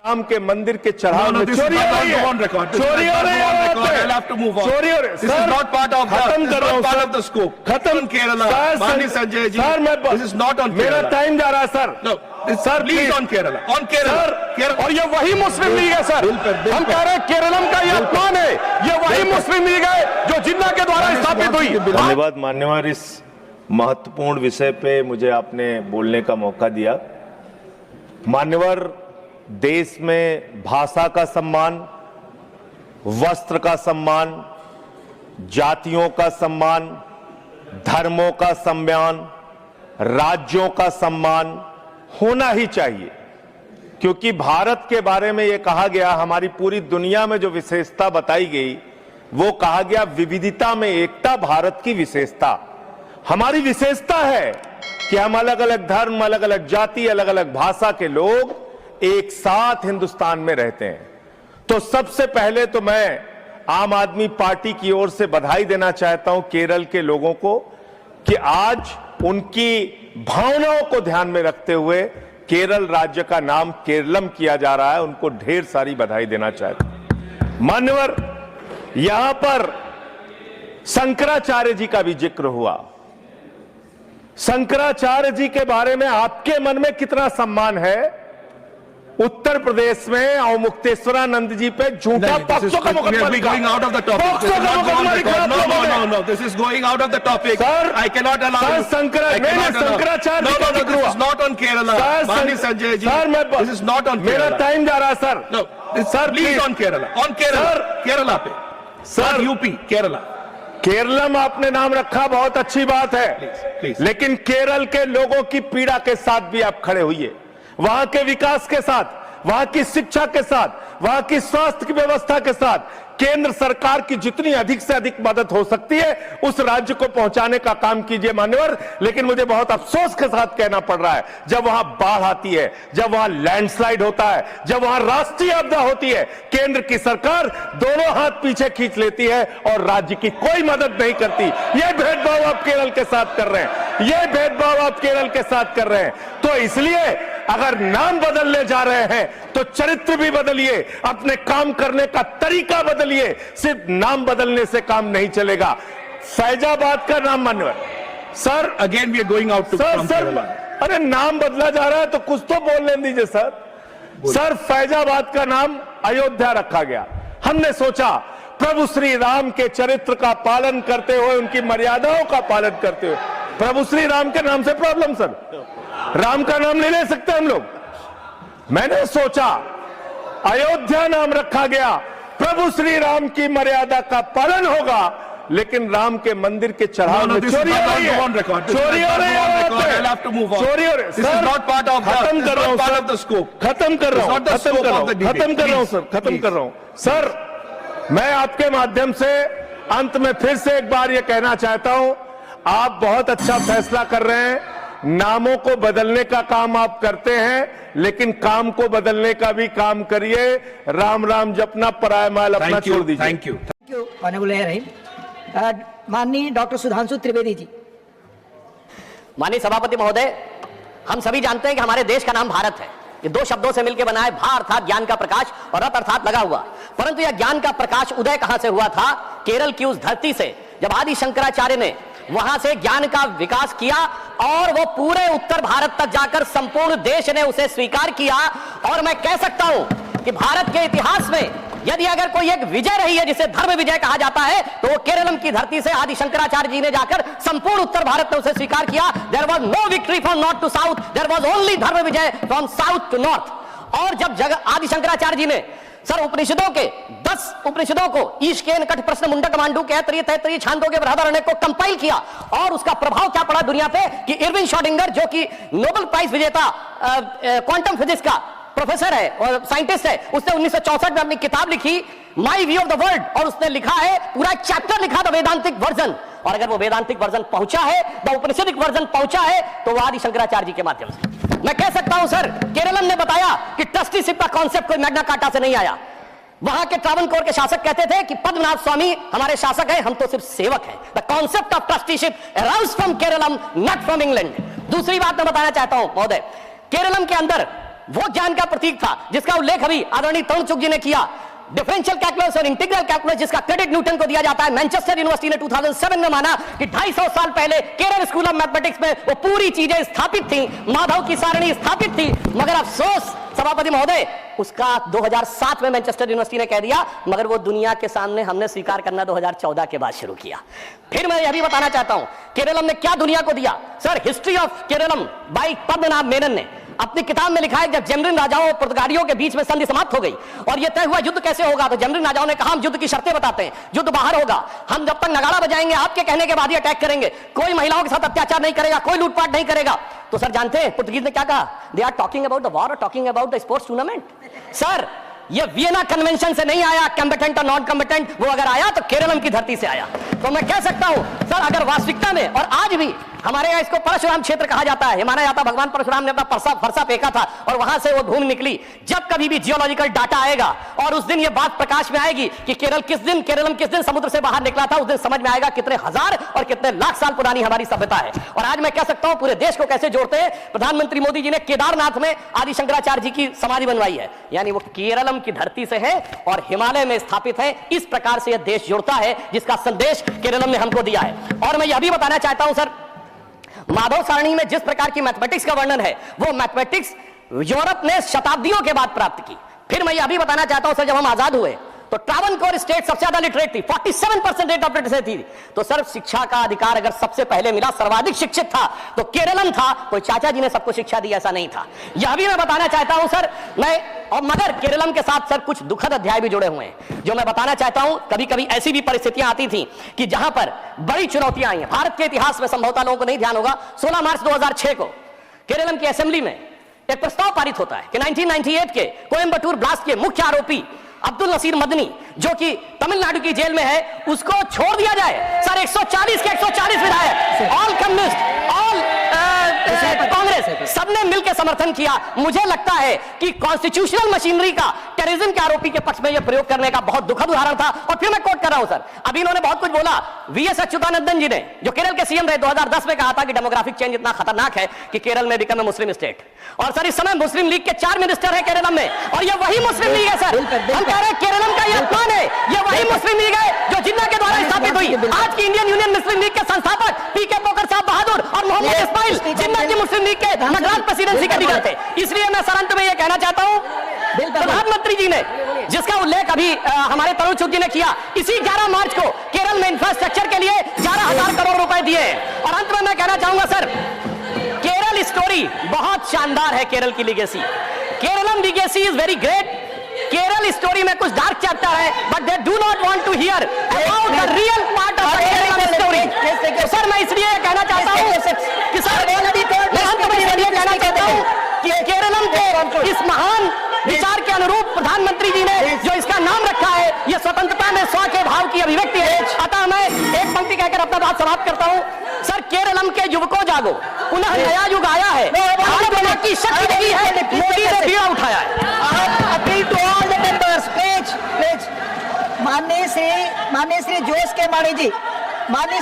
राम के मंदिर के चढ़ाव में चोरी हो रही है, चोरी हो रही है, चोरी हो रही है। सर खत्म कर रहा हूँ सर, खत्म केरला। संजय जी, सर मैं दिस इज नॉट ऑन, मेरा टाइम जा रहा है sir. Sir please on Kerala, on Kerala. और ये वही मुस्लिम लीग है सर, हम कह रहे हैं केरलम का ये अपमान है, ये वही मुस्लिम लीग है जो जिन्ना के द्वारा स्थापित हुई। धन्यवाद मान्यवर, इस महत्वपूर्ण विषय पे मुझे आपने बोलने का मौका दिया। मान्यवर, देश में भाषा का सम्मान, वस्त्र का सम्मान, जातियों का सम्मान, धर्मों का सम्मान, राज्यों का सम्मान होना ही चाहिए, क्योंकि भारत के बारे में यह कहा गया, हमारी पूरी दुनिया में जो विशेषता बताई गई वो कहा गया विविधता में एकता भारत की विशेषता। हमारी विशेषता है कि हम अलग अलग धर्म, अलग अलग जाति, अलग अलग भाषा के लोग एक साथ हिंदुस्तान में रहते हैं। तो सबसे पहले तो मैं आम आदमी पार्टी की ओर से बधाई देना चाहता हूं केरल के लोगों को कि आज उनकी भावनाओं को ध्यान में रखते हुए केरल राज्य का नाम केरलम किया जा रहा है। उनको ढेर सारी बधाई देना चाहता हूं। मान्यवर, यहां पर शंकराचार्य जी का भी जिक्र हुआ। शंकराचार्य जी के बारे में आपके मन में कितना सम्मान है? उत्तर प्रदेश में अवमुक्तेश्वरानंद जी पे झूठा पॉक्सो का मुकदमा लिखा। This is going out of the topic. Sir, I cannot allow. Sir, Shankaracharya ji का जिक्र हुआ। This is not on Kerala. Sanjay ji, this is not on Kerala. मेरा टाइम जा रहा है sir. No, sir, please on Kerala. On Kerala. Kerala पे. Sir UP, Kerala. Keralam आपने नाम रखा, बहुत अच्छी बात है, please. लेकिन केरल के लोगों की पीड़ा के साथ भी आप खड़े हुइए, वहां के विकास के साथ, वहां की शिक्षा के साथ, वहां की स्वास्थ्य की व्यवस्था के साथ केंद्र सरकार की जितनी अधिक से अधिक मदद हो सकती है उस राज्य को पहुंचाने का काम कीजिए मान्यवर। लेकिन मुझे बहुत अफसोस के साथ कहना पड़ रहा है, जब वहां बाढ़ आती है, जब वहां लैंडस्लाइड होता है, जब वहां राष्ट्रीय आपदा होती है, केंद्र की सरकार दोनों हाथ पीछे खींच लेती है और राज्य की कोई मदद नहीं करती। यह भेदभाव आप केरल के साथ कर रहे हैं, यह भेदभाव आप केरल के साथ कर रहे हैं। तो इसलिए अगर नाम बदलने जा रहे हैं तो चरित्र भी बदलिए, अपने काम करने का तरीका बदलिए। सिर्फ नाम बदलने से काम नहीं चलेगा। फैजाबाद का नाम मान्यवर sir, again we are going out to sir, अरे नाम बदला जा रहा है तो कुछ तो बोलने दीजिए सर। सर, फैजाबाद का नाम अयोध्या रखा गया। हमने सोचा प्रभु श्री राम के चरित्र का पालन करते हुए, उनकी मर्यादाओं का पालन करते हुए, प्रभु श्री राम के नाम से प्रॉब्लम सर, राम का नाम नहीं ले सकते हम लोग। मैंने सोचा अयोध्या नाम रखा गया, प्रभु श्री राम की मर्यादा का पालन होगा, लेकिन राम के मंदिर के चढ़ाव में चोरी हो रही है, चोरी हो रही है, चोरी हो रही है। सर खत्म कर रहा हूं सर, खत्म कर रहा हूं, खत्म कर रहा हूं सर, खत्म कर रहा हूं सर। मैं आपके माध्यम से अंत में फिर से एक बार ये कहना चाहता हूं, आप बहुत अच्छा फैसला कर रहे हैं। नामों को बदलने का काम आप करते हैं, लेकिन काम को बदलने का भी काम करिए। राम राम जपना, पराया माल अपना छोड़ दीजिए। Thank you. ऑनरेबल माननीय डॉक्टर सुधांशु त्रिवेदी जी। माननीय सभापति महोदय, हम सभी जानते हैं कि हमारे देश का नाम भारत है। ये दो शब्दों से मिलकर बना है, भा अर्थात ज्ञान का प्रकाश और रत अर्थात लगा हुआ। परंतु यह ज्ञान का प्रकाश उदय कहां से हुआ था? केरल की उस धरती से, जब आदि शंकराचार्य ने वहां से ज्ञान का विकास किया और वो पूरे उत्तर भारत तक जाकर संपूर्ण देश ने उसे स्वीकार किया। और मैं कह सकता हूं कि भारत के इतिहास में यदि अगर कोई एक विजय रही है जिसे धर्म विजय कहा जाता है, तो वो केरलम की धरती से आदि शंकराचार्य जी ने जाकर संपूर्ण उत्तर भारत में उसे स्वीकार किया। There was no victory from north to south, there was only dharma vijay from south to north. और जब आदि शंकराचार्य जी ने सर उपनिषदों के 10 उपनिषदों को ईशकेन कठ प्रश्न मुंडक मांडू के तैतरीय छांदोग्य बृहदारण्यक को कंपाइल किया, और उसका प्रभाव क्या पड़ा दुनिया पे कि इरविन श्रोडिंगर, जो कि नोबेल प्राइज विजेता क्वांटम फिजिक्स का प्रोफेसर है और साइंटिस्ट है, उसने 1964 में अपनी किताब लिखी my view of the world, और उसने लिखा है, पूरा चैप्टर लिखा था वेदांतिक वर्जन। और अगर वो वेदांतिक वर्जन पहुंचा है, द उपनिषदिक वर्जन पहुंचा है, तो वो आदि शंकराचार्य जी के माध्यम से। मैं कह सकता हूं सर, केरलम ने बताया कि ट्रस्टीशिप का कॉन्सेप्ट कोई मैग्ना कार्टा से नहीं आया। वहां के ट्रावनकोर के शासक कहते थे कि पद्मनाभ स्वामी हमारे शासक हैं, हम तो सिर्फ सेवक हैं। The concept of trusteeship aroused from Keralam, not from England. दूसरी बात मैं बताना चाहता हूं महोदय, केरलम के अंदर वो ज्ञान का प्रतीक था जिसका उल्लेख अभी आदरणीय तरुण चुग जी ने किया। डिफरेंशियल कैलकुलस और इंटीग्रल कैलकुलस जिसका क्रेडिट न्यूटन को दिया जाता है। मैनचेस्टर यूनिवर्सिटी ने 2007 में माना कि 250 साल पहले केरल स्कूल ऑफ मैथमेटिक्स में वो पूरी चीजें स्थापित थी, माधव की सारणी स्थापित थी। मगर अफसोस सभापति महोदय, उसका 2007 में मैनचेस्टर यूनिवर्सिटी ने कह दिया, मगर वो दुनिया के सामने हमने स्वीकार करना 2014 के बाद शुरू किया। फिर मैं यह भी बताना चाहता हूं केरलम ने क्या दुनिया को दिया। Sir, history of Keralam by Padmanabha Menon ने अपनी किताब में लिखा है जब जमरिन राजाओं और पुर्तगालियों के बीच में संधि समाप्त हो गई और यह तय हुआ युद्ध कैसे होगा, तो जमरिन राजाओं ने कहा हम युद्ध की शर्तें बताते हैं, युद्ध बाहर होगा, हम जब तक नगाड़ा बजाएंगे आपके कहने के बाद ही अटैक करेंगे, कोई महिलाओं के साथ अत्याचार नहीं करेगा, कोई लूटपाट नहीं करेगा। तो सर जानते हैं पुर्तगीज ने क्या कहा? They are talking about the war और talking about the sports tournament. Sir, ये वियना कन्वेंशन से नहीं आया, कॉम्बेटेंट और नॉन कॉम्बेटेंट, वो अगर आया तो केरलम की धरती से आया। तो मैं कह सकता हूं सर, अगर वास्तविकता में, और आज भी हमारे यहाँ इसको परशुराम क्षेत्र कहा जाता है, माना जाता भगवान परशुराम ने अपना फरसा फेंका था और वहां से वो भूमि निकली। जब कभी भी जियोलॉजिकल डाटा आएगा और उस दिन ये बात प्रकाश में आएगी कि केरलम किस दिन समुद्र से बाहर निकला था, उस दिन समझ में आएगा कितने हजार और कितने लाख साल पुरानी हमारी सभ्यता है। और आज मैं कह सकता हूं पूरे देश को कैसे जोड़ते हैं। प्रधानमंत्री मोदी जी ने केदारनाथ में आदि शंकराचार्य जी की समाधि बनवाई है, यानी वो केरलम की धरती से है और हिमालय में स्थापित है। इस प्रकार से यह देश जुड़ता है जिसका संदेश केरलम ने हमको दिया है। और मैं यह भी बताना चाहता हूं सर, माधव सारणी में जिस प्रकार की मैथमेटिक्स का वर्णन है, वो मैथमेटिक्स यूरोप ने शताब्दियों के बाद प्राप्त की। फिर मैं यह भी बताना चाहता हूं सर, जब हम आजाद हुए तो ट्रावनकोर स्टेट सबसे ज्यादा लिटरेट थी, 47% रेट ऑफ लिटरेसी थी। तो सर, शिक्षा का अधिकार अगर सबसे पहले मिला, सर्वाधिक शिक्षित था तो केरलम था। कोई चाचा जी ने सबको शिक्षा दी ऐसा नहीं था। यह भी मैं बताना चाहता हूं सर, और मगर केरलम के साथ सर कुछ दुखद अध्याय भी जुड़े हुए हैं जो मैं बताना चाहता हूं। कभी कभी ऐसी भी परिस्थितियां आती थी कि जहां पर बड़ी चुनौतियां आई हैं। भारत के इतिहास में संभवतः लोगों को नहीं ध्यान होगा, 16 मार्च 2006 को केरलम की असेंबली में एक प्रस्ताव पारित होता है कि 1998 के कोयम्बटूर ब्लास्ट के मुख्य आरोपी अब्दुल नसीर मदनी, जो कि तमिलनाडु की जेल में है, उसको छोड़ दिया जाए। सर, 140 के 140 विधायक, ऑल कम्युनिस्ट, ऑल कांग्रेस, सबने मिलकर समर्थन किया। मुझे लगता है कि कॉन्स्टिट्यूशनल मशीनरी का टेररिज्म के आरोपी के पक्ष में यह प्रयोग करने का बहुत दुखद उदाहरण था। और फिर मैं कोट कर रहा हूं सर, अभी इन्होंने बहुत कुछ बोला। वीएस अच्युतानंदन जी ने, जो केरल के सीएम रहे, 2010 में कहा था कि डेमोग्राफिक चेंज इतना खतरनाक है कि केरल में बिकम ए मुस्लिम स्टेट। और सर, इस समय मुस्लिम लीग के 4 मिनिस्टर हैं केरल में, और ये वही मुस्लिम लीग है सर। हम कह रहे हैं केरलम का ये अपमान है, ये वही मुस्लिम लीग है जो जिन्ना के द्वारा स्थापित हुई। आज की इंडियन यूनियन मुस्लिम लीग के संस्थापक पीके पोकर साहब बहादुर और मोहम्मद इस्माइल जिन्ना की मुस्लिम लीग के मद्रास प्रेसिडेंसी के लीडर थे। इसलिए मैं सर अंत में यह कहना चाहता हूं, प्रधानमंत्री जी ने जिसका उल्लेख अभी हमारे तरुण चुग जी ने किया, इसी 11 मार्च को केरल में इंफ्रास्ट्रक्चर के लिए 11,000 करोड़ रुपए दिए। और अंत में मैं कहना चाहूंगा सर, केरल स्टोरी बहुत शानदार है। केरल की legacy, Keralam legacy is very great. Kerala story में कुछ डार्क चैप्टर है, but they do not want to hear about the real part of the Kerala story. तो सर, मैं इसलिए कहना चाहता हूं कि सर, कि केरलम के इस महान विचार के अनुरूप प्रधानमंत्री जी ने जो इसका नाम रखा है, यह स्वतंत्रता में स्व के भाव की अभिव्यक्ति है। अतः मैं एक पंक्ति कहकर अपना बात समाप्त करता हूं। सर, केरलम के युवकों जागो, पुनः नया युग आया है, भारत की शक्ति नहीं है, मोदी ने बीड़ा उठाया है। माननीय श्री जोश के माणी जी, माननीय